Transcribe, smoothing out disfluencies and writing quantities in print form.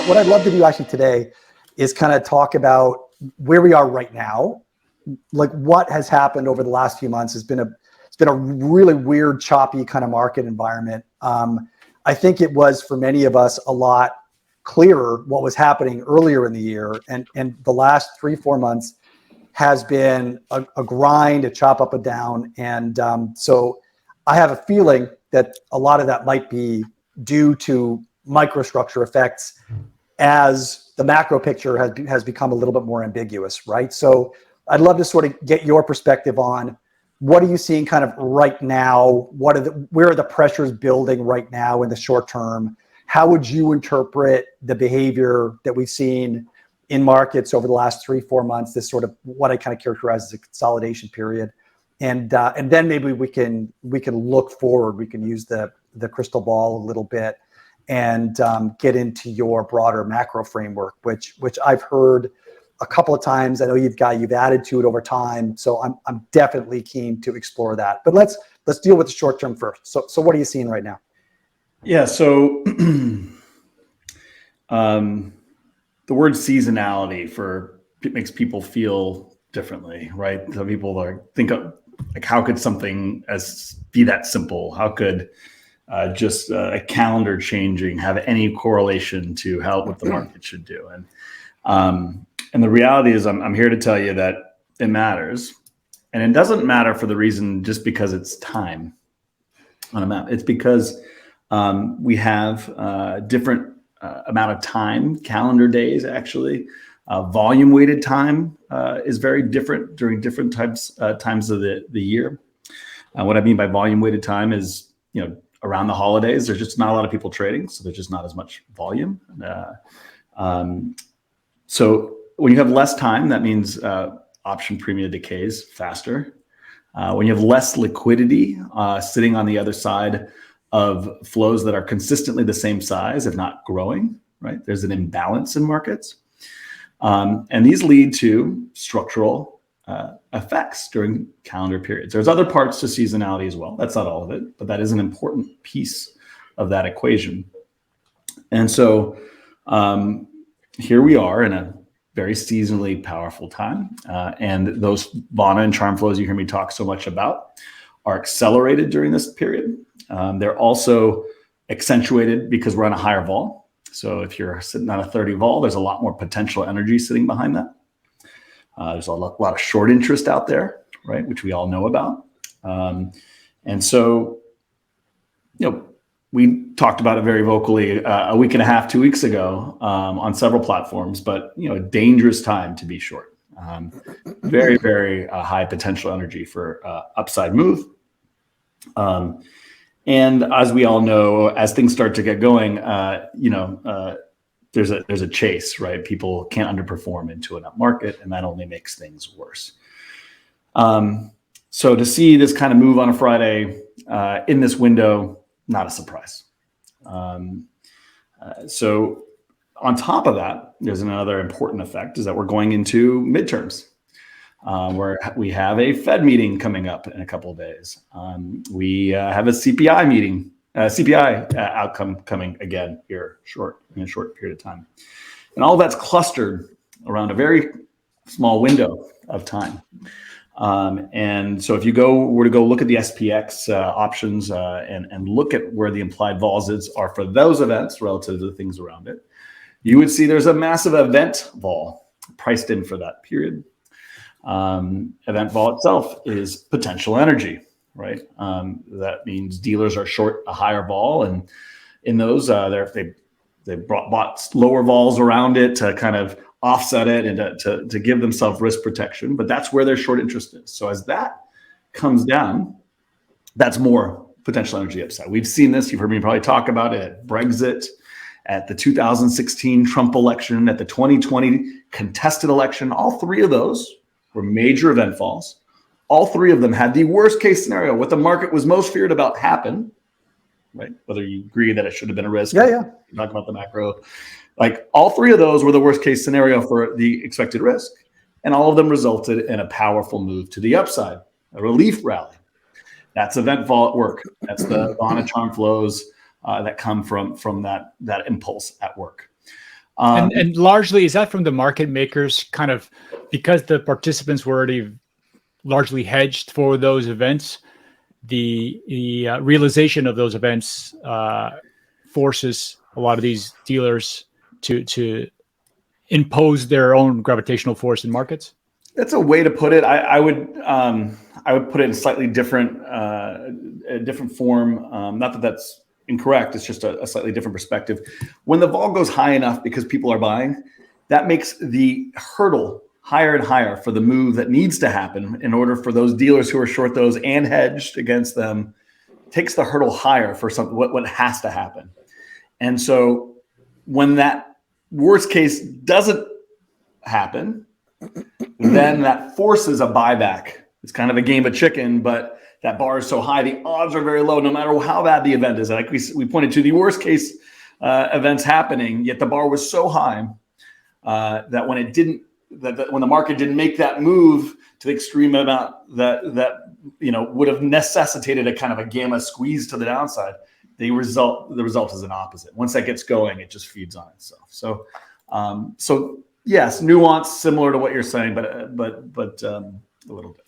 what I'd love to do actually today is kind of talk about where we are right now. Like what has happened over the last few months it's been a really weird, choppy kind of market environment. I think it was for many of us a lot clearer what was happening earlier in the year, and the last 3-4 months has been a grind, a chop up and down, and so I have a feeling that a lot of that might be due to microstructure effects as the macro picture has become a little bit more ambiguous, right? So I'd love to sort of get your perspective on what are you seeing kind of right now? Where are the pressures building right now in the short term? How would you interpret the behavior that we've seen in markets over the last 3-4 months? This sort of what I kind of characterize as a consolidation period, and then maybe we can look forward. We can use the crystal ball a little bit and get into your broader macro framework, which I've heard a couple of times. I know you've added to it over time, so I'm definitely keen to explore that. But let's deal with the short term first. So what are you seeing right now? Yeah, so the word seasonality it makes people feel differently, right? So people think of like, how could something be that simple? How could just a calendar changing have any correlation to what the market should do? And the reality is, I'm here to tell you that it matters, and it doesn't matter for the reason just because it's time on a map. It's because we have different amount of time, calendar days actually. Volume weighted time is very different during different times of the year. What I mean by volume weighted time is, around the holidays, there's just not a lot of people trading, so there's just not as much volume. So when you have less time, that means option premium decays faster. When you have less liquidity sitting on the other side of flows that are consistently the same size, if not growing, right? There's an imbalance in markets. And these lead to structural effects during calendar periods. There's other parts to seasonality as well. That's not all of it, but that is an important piece of that equation. And so here we are in a very seasonally powerful time. And those Vana and charm flows you hear me talk so much about are accelerated during this period. They're also accentuated because we're on a higher vol. So if you're sitting on a 30 vol, there's a lot more potential energy sitting behind that. There's a lot of short interest out there, right, which we all know about. And so, we talked about it very vocally a week and a half, 2 weeks ago on several platforms, but, a dangerous time to be short. Very, very high potential energy for upside move. And as we all know, as things start to get going, there's a chase, right? People can't underperform into an up market, and that only makes things worse. So to see this kind of move on a Friday in this window, not a surprise. So on top of that, there's another important effect is that we're going into midterms. Where we have a Fed meeting coming up in a couple of days. We have a CPI meeting, CPI outcome coming again here in a short period of time. And all that's clustered around a very small window of time. And so if you were to go look at the SPX options and look at where the implied vols are for those events relative to the things around it, you would see there's a massive event vol priced in for that period. Event vol itself is potential energy, right? That means dealers are short a higher vol, and in those, they bought lower vols around it to kind of offset it and to give themselves risk protection. But that's where their short interest is. So as that comes down, that's more potential energy upside. We've seen this. You've heard me probably talk about it at Brexit, at the 2016 Trump election, at the 2020 contested election. All three of those were major event falls. All three of them had the worst case scenario, what the market was most feared about happen, right? Whether you agree that it should have been a risk. Yeah. Talk about the macro. Like all three of those were the worst case scenario for the expected risk. And all of them resulted in a powerful move to the upside, a relief rally. That's event vol at work. That's the Vana charm flows that come from that impulse at work. And largely, is that from the market makers kind of, because the participants were already largely hedged for those events, the realization of those events forces a lot of these dealers to impose their own gravitational force in markets? That's a way to put it. I would put it in slightly different, a different form. Not that that's incorrect. It's just a slightly different perspective. When the vol goes high enough because people are buying, that makes the hurdle higher and higher for the move that needs to happen in order for those dealers who are short those and hedged against them, takes the hurdle higher for what has to happen. And so when that worst case doesn't happen, then that forces a buyback. It's kind of a game of chicken, but that bar is so high, the odds are very low, no matter how bad the event is. Like we pointed to the worst case events happening, yet the bar was so high that when it didn't, when the market didn't make that move to the extreme amount that would have necessitated a kind of a gamma squeeze to the downside, the result is an opposite. Once that gets going, it just feeds on itself. So yes, nuance similar to what you're saying, but a little different.